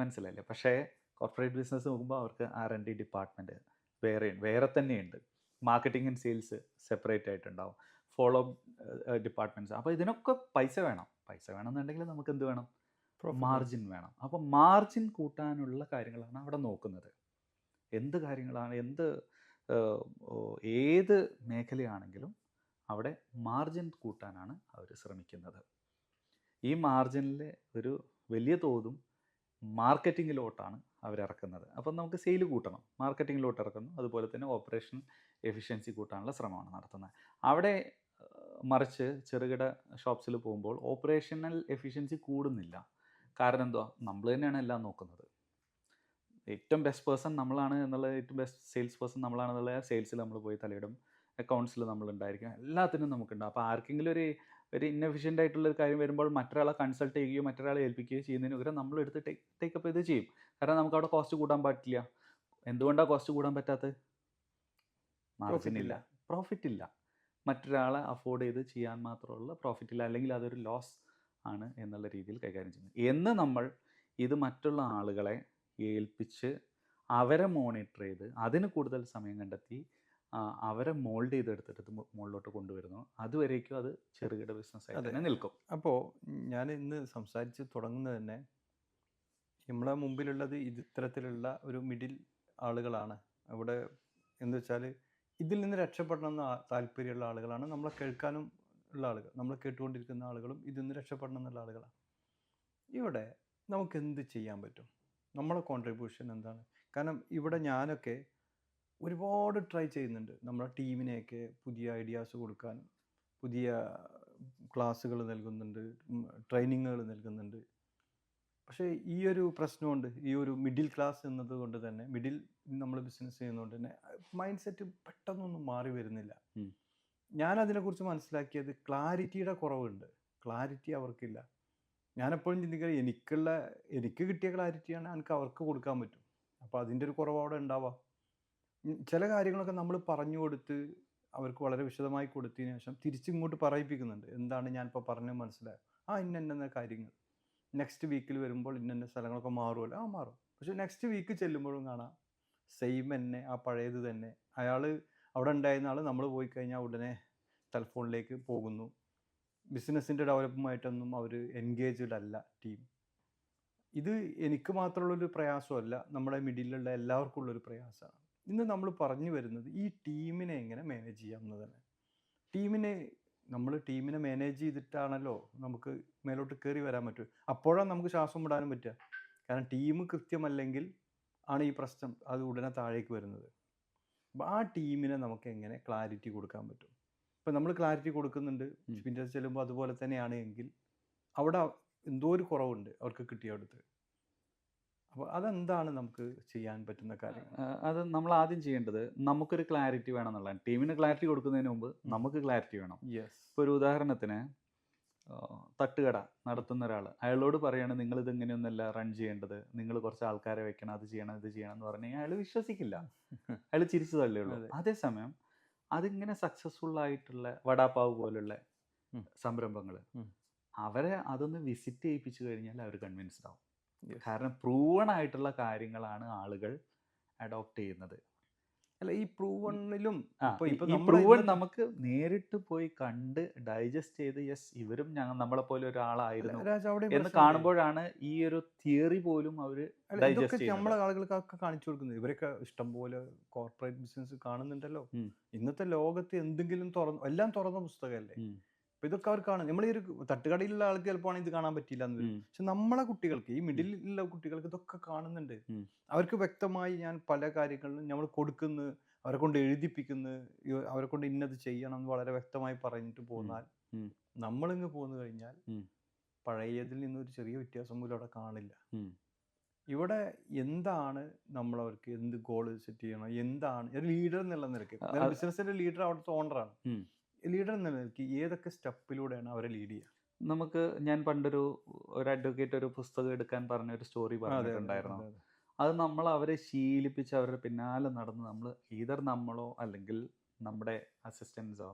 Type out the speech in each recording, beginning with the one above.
മനസ്സിലായില്ലേ? പക്ഷേ corporate business നോക്കുമ്പോൾ അവർക്ക് R&D ഡിപ്പാർട്ട്മെൻറ്റ് വേറെ തന്നെയുണ്ട്. മാർക്കറ്റിംഗ് ആൻഡ് സെയിൽസ് സെപ്പറേറ്റ് ആയിട്ടുണ്ടാവും. Follow departments. അപ്പോൾ ഇതിനൊക്കെ പൈസ വേണം. പൈസ വേണമെന്നുണ്ടെങ്കിൽ നമുക്ക് എന്ത് വേണം? മാർജിൻ വേണം. അപ്പോൾ മാർജിൻ കൂട്ടാനുള്ള കാര്യങ്ങളാണ് അവിടെ നോക്കുന്നത്. എന്ത് കാര്യങ്ങളാണ്, ഏത് മേഖലയാണെങ്കിലും അവിടെ മാർജിൻ കൂട്ടാനാണ് അവർ ശ്രമിക്കുന്നത്. ഈ മാർജിനിൽ ഒരു വലിയ തോതും മാർക്കറ്റിങ്ങിലോട്ടാണ് അവരിറക്കുന്നത്. അപ്പം നമുക്ക് സെയിൽ കൂട്ടണം, മാർക്കറ്റിങ്ങിലോട്ട് ഇറക്കുന്നു. അതുപോലെ തന്നെ ഓപ്പറേഷൻ എഫിഷ്യൻസി കൂട്ടാനുള്ള ശ്രമമാണ് നടത്തുന്നത്. അവിടെ മറിച്ച് ചെറുകിട ഷോപ്സിൽ പോകുമ്പോൾ ഓപ്പറേഷണൽ എഫിഷ്യൻസി കൂടുന്നില്ല. കാരണം എന്തുവാ? നമ്മൾ തന്നെയാണ് എല്ലാം നോക്കുന്നത്. ഏറ്റവും ബെസ്റ്റ് പേഴ്സൺ നമ്മളാണ് എന്നുള്ളത്, ഏറ്റവും ബെസ്റ്റ് സെയിൽസ് പേഴ്സൺ നമ്മളാണെന്നുള്ള സെയിൽസിൽ നമ്മൾ പോയി തലയിടും, അക്കൗണ്ട്സിൽ നമ്മളുണ്ടായിരിക്കും, എല്ലാത്തിനും നമുക്കുണ്ടാകും. അപ്പോൾ ആർക്കെങ്കിലും ഒരു ഇന്നെഫിഷ്യൻ്റ് ആയിട്ടുള്ളൊരു കാര്യം വരുമ്പോൾ മറ്റൊരാളെ കൺസൾട്ട് ചെയ്യുകയോ മറ്റൊരാളെ ഏൽപ്പിക്കുകയോ ചെയ്യുന്നതിന് പകരം നമ്മളെടുത്ത് ടേക്കപ്പ് ചെയ്ത് ചെയ്യും. കാരണം നമുക്ക് അവിടെ കോസ്റ്റ് കൂട്ടാൻ പറ്റില്ല. എന്തുകൊണ്ടാണ് കോസ്റ്റ് കൂടാൻ പറ്റാത്തത്? മാർജിൻ ഇല്ല, പ്രോഫിറ്റ് ഇല്ല. മറ്റൊരാളെ അഫോർഡ് ചെയ്ത് ചെയ്യാൻ മാത്രമുള്ള പ്രോഫിറ്റ് ഇല്ല, അല്ലെങ്കിൽ അതൊരു ലോസ് ആണ് എന്നുള്ള രീതിയിൽ കൈകാര്യം ചെയ്യുന്നത്. എന്ന് നമ്മൾ ഇത് മറ്റുള്ള ആളുകളെ ഏൽപ്പിച്ച് അവരെ മോണിറ്റർ ചെയ്ത് അതിന് കൂടുതൽ സമയം കണ്ടെത്തി അവരെ മോൾഡ് ചെയ്തെടുത്തിട്ട് മുകളിലോട്ട് കൊണ്ടുവരുന്നു. അതുവരേക്കും അത് ചെറുകിട ബിസിനസ് ആയിട്ട് തന്നെ നിൽക്കും. അപ്പോൾ ഞാൻ ഇന്ന് സംസാരിച്ച് തുടങ്ങുന്നത് തന്നെ നമ്മളെ മുമ്പിലുള്ളത് ഇത്തരത്തിലുള്ള ഒരു മിഡിൽ ആളുകളാണ്. അവിടെ എന്ന് വെച്ചാൽ ഇതിൽ നിന്ന് രക്ഷപ്പെടണമെന്ന് താല്പര്യമുള്ള ആളുകളാണ്. നമ്മളെ കേൾക്കാനും ഉള്ള ആളുകൾ, നമ്മൾ കേട്ടുകൊണ്ടിരിക്കുന്ന ആളുകളും ഇതിൽ നിന്ന് രക്ഷപ്പെടണം എന്നുള്ള ആളുകളാണ്. ഇവിടെ നമുക്ക് എന്ത് ചെയ്യാൻ പറ്റും? നമ്മളെ കോൺട്രിബ്യൂഷൻ എന്താണ്? കാരണം ഇവിടെ ഞാനൊക്കെ ഒരുപാട് ട്രൈ ചെയ്യുന്നുണ്ട്. നമ്മുടെ ടീമിനെയൊക്കെ പുതിയ ഐഡിയാസ് കൊടുക്കാനും പുതിയ ക്ലാസ്സുകൾ നൽകുന്നുണ്ട്, ട്രെയിനിങ്ങുകൾ നൽകുന്നുണ്ട്. പക്ഷേ ഈ ഒരു പ്രശ്നമുണ്ട്. ഈ ഒരു മിഡിൽ ക്ലാസ് എന്നതുകൊണ്ട് തന്നെ, നമ്മൾ ബിസിനസ് ചെയ്യുന്നതുകൊണ്ട് തന്നെ മൈൻഡ് സെറ്റ് പെട്ടെന്നൊന്നും മാറി വരുന്നില്ല. ഞാനതിനെക്കുറിച്ച് മനസ്സിലാക്കിയത് ക്ലാരിറ്റിയുടെ കുറവുണ്ട്. ക്ലാരിറ്റി അവർക്കില്ല. ഞാനെപ്പോഴും ചിന്തിക്കുക, എനിക്ക് കിട്ടിയ ക്ലാരിറ്റിയാണ് എനിക്ക് അവർക്ക് കൊടുക്കാൻ പറ്റും. അപ്പോൾ അതിൻ്റെ ഒരു കുറവ് അവിടെ ഉണ്ടാവാം. ചില കാര്യങ്ങളൊക്കെ നമ്മൾ പറഞ്ഞു കൊടുത്ത് അവർക്ക് വളരെ വിശദമായി കൊടുത്തതിന് ശേഷം തിരിച്ചിങ്ങോട്ട് പറയിപ്പിക്കുന്നുണ്ട്. എന്താണ് ഞാനിപ്പോൾ പറഞ്ഞത് മനസ്സിലായോ? ഇന്ന കാര്യങ്ങൾ നെക്സ്റ്റ് വീക്കിൽ വരുമ്പോൾ ഇന്ന സ്ഥലങ്ങളൊക്കെ മാറുമല്ലോ. മാറും. പക്ഷെ നെക്സ്റ്റ് വീക്ക് ചെല്ലുമ്പോഴും കാണാം സെയിം തന്നെ, ആ പഴയത് തന്നെ. അയാൾ അവിടെ ഉണ്ടായിരുന്ന ആൾ നമ്മൾ പോയി കഴിഞ്ഞാൽ ഉടനെ ടെലിഫോണിലേക്ക് പോകുന്നു. ബിസിനസ്സിൻ്റെ ഡെവലപ്പുമായിട്ടൊന്നും അവർ എൻഗേജ്ഡ് അല്ല ടീം. ഇത് എനിക്ക് മാത്രമുള്ളൊരു പ്രയാസമല്ല, നമ്മുടെ മിഡിലുള്ള എല്ലാവർക്കും ഉള്ളൊരു പ്രയാസമാണ്. ഇന്ന് നമ്മൾ പറഞ്ഞു വരുന്നത് ഈ ടീമിനെ എങ്ങനെ മാനേജ് ചെയ്യാം എന്ന് തന്നെ. നമ്മൾ ടീമിനെ മാനേജ് ചെയ്തിട്ടാണല്ലോ നമുക്ക് മേലോട്ട് കയറി വരാൻ പറ്റും. അപ്പോഴാണ് നമുക്ക് ശ്വാസം വിടാനും പറ്റുക. കാരണം ടീം കൃത്യമല്ലെങ്കിൽ ആണ് ഈ പ്രശ്നം അത് ഉടനെ താഴേക്ക് വരുന്നത്. അപ്പോൾ ആ ടീമിനെ നമുക്ക് എങ്ങനെ ക്ലാരിറ്റി കൊടുക്കാൻ പറ്റും? ഇപ്പം നമ്മൾ ക്ലാരിറ്റി കൊടുക്കുന്നുണ്ട്, പിന്നെ ചെല്ലുമ്പോൾ അതുപോലെ തന്നെയാണ് എങ്കിൽ അവിടെ എന്തോ ഒരു കുറവുണ്ട് അവർക്ക് കിട്ടിയടുത്ത്. അപ്പോൾ അതെന്താണ് നമുക്ക് ചെയ്യാൻ പറ്റുന്ന കാര്യം? അത് നമ്മൾ ആദ്യം ചെയ്യേണ്ടത് നമുക്കൊരു ക്ലാരിറ്റി വേണം എന്നുള്ളതാണ്. ടീമിന് ക്ലാരിറ്റി കൊടുക്കുന്നതിന് മുമ്പ് നമുക്ക് ക്ലാരിറ്റി വേണം. ഇപ്പോൾ ഒരു ഉദാഹരണത്തിന് തട്ടുകട നടത്തുന്ന ഒരാൾ, അയാളോട് പറയുകയാണ് നിങ്ങളിത് ഇങ്ങനെയൊന്നുമല്ല റൺ ചെയ്യേണ്ടത്, നിങ്ങൾ കുറച്ച് ആൾക്കാരെ വെക്കണം, അത് ചെയ്യണം ഇത് ചെയ്യണം എന്ന് പറഞ്ഞു കഴിഞ്ഞാൽ അയാൾ വിശ്വസിക്കില്ല, അയാൾ ചിരിച്ചു തള്ളേ ഉള്ളൂ. അതേസമയം അതിങ്ങനെ സക്സസ്ഫുൾ ആയിട്ടുള്ള വടാപ്പാവ് പോലുള്ള സംരംഭങ്ങൾ, അവരെ അതൊന്ന് വിസിറ്റ് ചെയ്യിപ്പിച്ചു കഴിഞ്ഞാൽ അവർ കൺവിൻസ്ഡ് ആവും. കാരണം പ്രൂവൺ ആയിട്ടുള്ള കാര്യങ്ങളാണ് ആളുകൾ അഡോപ്റ്റ് ചെയ്യുന്നത്. അല്ല, ഈ പ്രൂവണിലും പ്രൂവൺ നമുക്ക് നേരിട്ട് പോയി കണ്ട് ഡൈജസ്റ്റ് ചെയ്ത് യെസ് ഇവരും നമ്മളെ പോലെ ഒരാളായിരുന്നു എന്ന് കാണുമ്പോഴാണ് ഈ ഒരു തിയറി പോലും അവര് ഡൈജസ്റ്റ് ചെയ്യുന്നത്. നമ്മളെ ആളുകൾക്കൊക്കെ കാണിച്ചു കൊടുക്കുന്നത്. ഇവരൊക്കെ ഇഷ്ടംപോലെ കോർപ്പറേറ്റ് ബിസിനസ് കാണുന്നുണ്ടല്ലോ. ഇന്നത്തെ ലോകത്ത് എന്തെങ്കിലും എല്ലാം തുറന്ന പുസ്തകമല്ലേ. അപ്പൊ ഇതൊക്കെ അവർ കാണും. നമ്മൾ ഈ ഒരു തട്ടുകടയിലുള്ള ആൾക്ക് ചിലപ്പോൾ ഇത് കാണാൻ പറ്റില്ല എന്ന് വരും. പക്ഷെ നമ്മളെ കുട്ടികൾക്ക്, ഈ മിഡിലുള്ള കുട്ടികൾക്ക് ഇതൊക്കെ കാണുന്നുണ്ട്. അവർക്ക് വ്യക്തമായി ഞാൻ പല കാര്യങ്ങളിലും നമ്മൾ കൊടുക്കുന്നു, അവരെ കൊണ്ട് എഴുതിപ്പിക്കുന്നു, അവരെ കൊണ്ട് ഇന്നത് ചെയ്യണം എന്ന് വളരെ വ്യക്തമായി പറഞ്ഞിട്ട് പോന്നാൽ നമ്മളിങ്ങ് പോന്നു കഴിഞ്ഞാൽ പഴയതിൽ നിന്നൊരു ചെറിയ വ്യത്യാസം പോലും അവിടെ കാണില്ല. ഇവിടെ എന്താണ് നമ്മളവർക്ക് എന്ത് ഗോൾ സെറ്റ് ചെയ്യണം, എന്താണ് ഒരു ലീഡർ എന്നുള്ള നിലയ്ക്ക്, ബിസിനസ്സിന്റെ ലീഡർ അവിടുത്തെ ഓണറാണ്. ലീഡർ എന്ന നിലയ്ക്ക് ഏതൊക്കെ സ്റ്റെപ്പിലൂടെയാണ് അവരെ ലീഡ് ചെയ്യുക? ഞാൻ പണ്ടൊരു അഡ്വക്കേറ്റ് ഒരു പുസ്തകം എടുക്കാൻ പറഞ്ഞ ഒരു സ്റ്റോറി പറഞ്ഞിട്ടുണ്ടായിരുന്നു. അത് നമ്മൾ അവരെ ശീലിപ്പിച്ച് അവരുടെ പിന്നാലെ നടന്ന് നമ്മളോ അല്ലെങ്കിൽ നമ്മുടെ അസിസ്റ്റൻസോ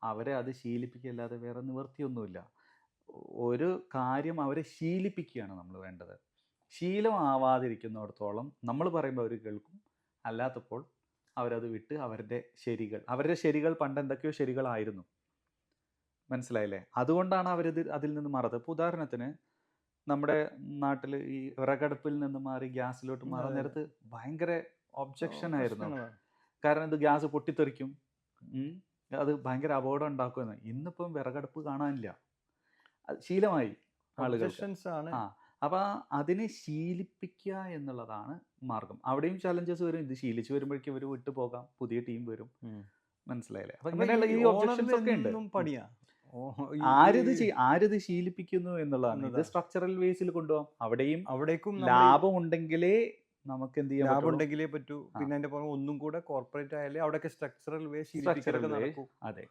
അവരെ അത് ശീലിപ്പിക്കുകയല്ലാതെ വേറെ നിവൃത്തിയൊന്നുമില്ല. ഒരു കാര്യം അവരെ ശീലിപ്പിക്കുകയാണ് നമ്മൾ വേണ്ടത്. ശീലമാവാതിരിക്കുന്നിടത്തോളം നമ്മൾ പറയുമ്പോൾ അവർ കേൾക്കും, അല്ലാത്തപ്പോൾ അവരത് വിട്ട് അവരുടെ ശരികൾ പണ്ട് എന്തൊക്കെയോ ശരികളായിരുന്നു, മനസ്സിലായില്ലേ? അതുകൊണ്ടാണ് അവരത് അതിൽ നിന്ന് മാറത്. ഇപ്പോൾ ഉദാഹരണത്തിന് നമ്മുടെ നാട്ടിൽ ഈ വിറകടുപ്പിൽ നിന്ന് മാറി ഗ്യാസിലോട്ട് മാറാൻ അതെ, അതെ. നേരത്ത് ഭയങ്കര ഒബ്ജക്ഷൻ ആയിരുന്നു. പ്രശ്നങ്ങളാണ്. കാരണം ഇത് ഗ്യാസ് പൊട്ടിത്തെറിക്കും, ഉം, അത് ഭയങ്കര അപകടം ഉണ്ടാക്കുമെന്ന്. ഇന്നിപ്പം വിറകടുപ്പ് കാണാനില്ല, അത് ശീലമായി ആളുകൾക്ക്. ഒബ്ജക്ഷൻസ് ആണ്. ആ അപ്പം അതിനെ ശീലിപ്പിക്കുക എന്നുള്ളതാണ് മാർഗം. അവിടെയും ചലഞ്ചസ് വരും. ഇത് ശീലിച്ച് വരുമ്പോഴേക്കും ഇവർ വിട്ടു പോകാം, പുതിയ ടീം വരും, ഉം. മനസ്സിലായില്ലേ? അപ്പം അപ്പൊ ഇങ്ങനെയുള്ള ഈ ഓണറിന് ഒബ്ജക്ഷൻസ് ഒക്കെ ഉണ്ട്. എന്നും പണിയാ. ആരിത് ശീലിപ്പിക്കുന്നു എന്നുള്ളതാണ്. ഇത് എന്നതാ. സ്ട്രക്ചറൽ വേസിൽ കൊണ്ടുപോകാം. അവിടെയും അവിടേക്കും ലാഭം ഉണ്ടെങ്കിലേ നമുക്ക് എന്ത് ചെയ്യാൻ ലാഭം പറ്റുള്ളൂ. ഉണ്ടെങ്കിലേ പറ്റൂ. ആ. പിന്നെ അതിന്റെ പുറമെ ഒന്നും കൂടെ കോർപ്പറേറ്റ് ആയാലേ അവിടെയൊക്കെ സ്ട്രക്ചറൽ വേ സ്ട്രക്ചറൽ ശീലിപ്പിക്കലൊക്കെ വേ, നടക്കൂ. അതെ.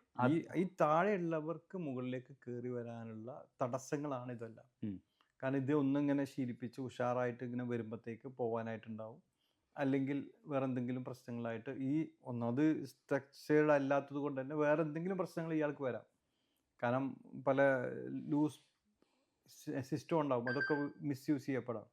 ഈ താഴെയുള്ളവർക്ക് മുകളിലേക്ക് കയറി വരാനുള്ള തടസ്സങ്ങളാണ് ഇതെല്ലാം. ഉം. കാരണം ഇത് ഒന്നും ഇങ്ങനെ ശീലിപ്പിച്ച് ഉഷാറായിട്ട് ഇങ്ങനെ വരുമ്പോഴത്തേക്ക് പോകാനായിട്ടുണ്ടാവും. അല്ലെങ്കിൽ വേറെ എന്തെങ്കിലും പ്രശ്നങ്ങളായിട്ട് ഒന്നാമത് സ്ട്രക്ചേർഡ് അല്ലാത്തത് കൊണ്ട് തന്നെ വേറെ എന്തെങ്കിലും പ്രശ്നങ്ങൾ ഇയാൾക്ക് വരാം. കാരണം പല ലൂസ് സിസ്റ്റം ഉണ്ടാവും, അതൊക്കെ മിസ്യൂസ് ചെയ്യപ്പെടാം.